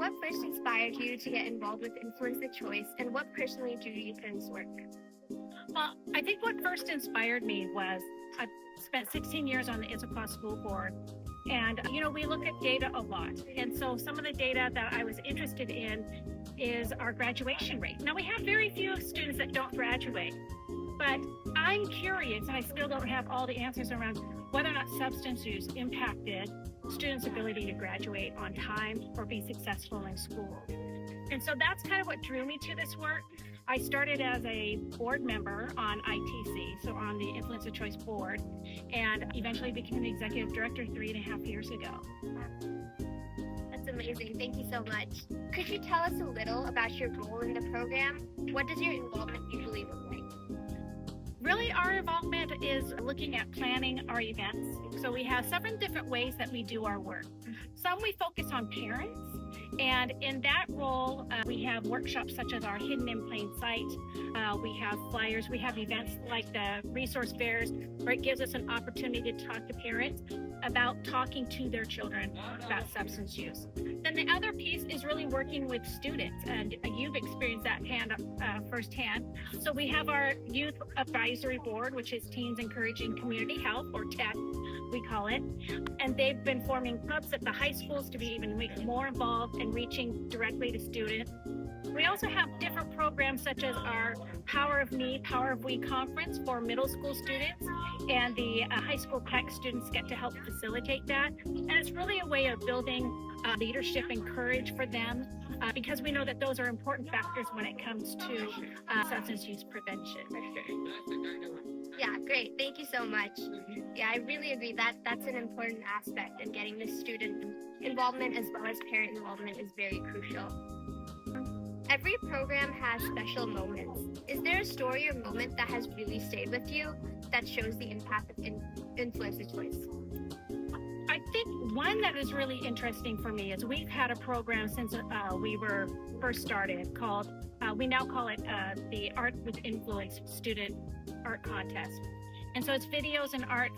what first inspired you to get involved with Influence the Choice, and what personally drew you to this work? Well, I think what first inspired me was I spent 16 years on the Issaquah School Board. And, we look at data a lot. And so some of the data that I was interested in is our graduation rate. Now, we have very few students that don't graduate, but I'm curious, and I still don't have all the answers around whether or not substance use impacted students' ability to graduate on time or be successful in school. And so that's kind of what drew me to this work. I started as a board member on ITC, so on the Influence of Choice board, and eventually became the executive director 3.5 years ago. That's amazing. Thank you so much. Could you tell us a little about your role in the program? What does your involvement usually look like? Really, our involvement is looking at planning our events. So we have 7 different ways that we do our work. Some we focus on parents, and in that role, we have workshops such as our Hidden in Plain Sight. We have flyers. We have events like the resource fairs, where it gives us an opportunity to talk to parents about talking to their children about substance use. Then the other piece is really working with students, and you've experienced that firsthand. So we have our Youth Advisory Board, which is Teens Encouraging Community Health, or TEC, we call it. And they've been forming clubs at the high schools to be even more involved and reaching directly to students. We also have different programs such as our Power of Me, Power of We conference for middle school students, and the high school tech students get to help facilitate that. And it's really a way of building leadership and courage for them, because we know that those are important factors when it comes to substance use prevention. Yeah, great. Thank you so much. Yeah, I really agree that that's an important aspect, and getting the student involvement as well as parent involvement is very crucial. Every program has special moments. Is there a story or moment that has really stayed with you that shows the impact of Influence the Choice? I think one that is really interesting for me is we've had a program since we were first started called, we now call it the Art with Influence Student Art Contest. And so it's videos and art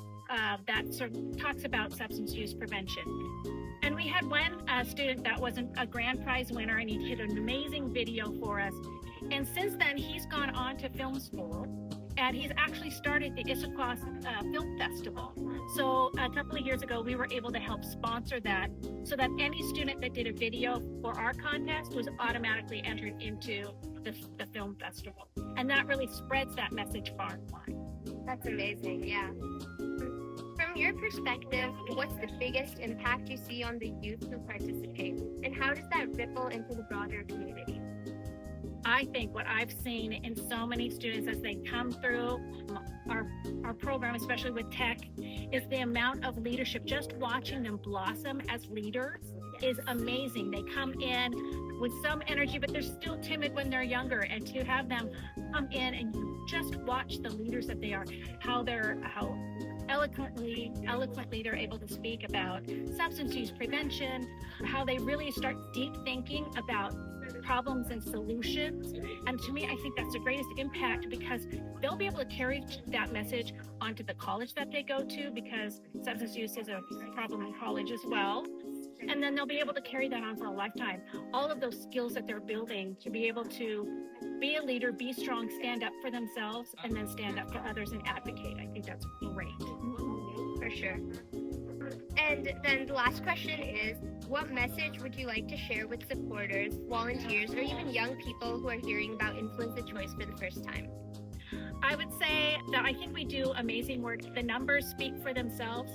that sort of talks about substance use prevention. And we had one student that was a grand prize winner, and he did an amazing video for us. And since then, he's gone on to film school, and he's actually started the Issaquah Film Festival. So a couple of years ago, we were able to help sponsor that, so that any student that did a video for our contest was automatically entered into the film festival. And that really spreads that message far and wide. That's amazing, yeah. From your perspective, what's the biggest impact you see on the youth who participate, and how does that ripple into the broader community? I think what I've seen in so many students as they come through our program, especially with tech, is the amount of leadership. Just watching them blossom as leaders is amazing. They come in with some energy, but they're still timid when they're younger, and to have them come in and you just watch the leaders that they are, how eloquently they're able to speak about substance use prevention, how they really start deep thinking about problems and solutions. And to me, I think that's the greatest impact, because they'll be able to carry that message onto the college that they go to, because substance use is a problem in college as well. And then they'll be able to carry that on for a lifetime. All of those skills that they're building to be able to be a leader, be strong, stand up for themselves, and then stand up for others and advocate. I think that's great. For sure. And then the last question is, what message would you like to share with supporters, volunteers, or even young people who are hearing about Influence the Choice for the first time? I would say that I think we do amazing work. The numbers speak for themselves.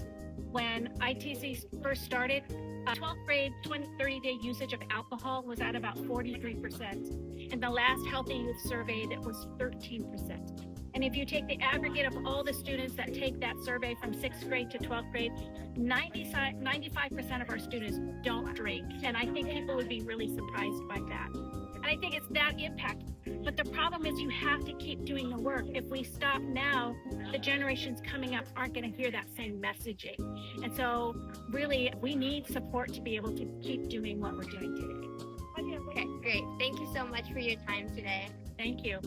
When ITC first started, 12th grade 30-day usage of alcohol was at about 43%. In the last Healthy Youth survey, that was 13%. And if you take the aggregate of all the students that take that survey from 6th grade to 12th grade, 95% of our students don't drink. And I think people would be really surprised by that. And I think it's that impact. But the problem is you have to keep doing the work. If we stop now, the generations coming up aren't going to hear that same messaging. And so really, we need support to be able to keep doing what we're doing today. Okay, great. Thank you so much for your time today. Thank you.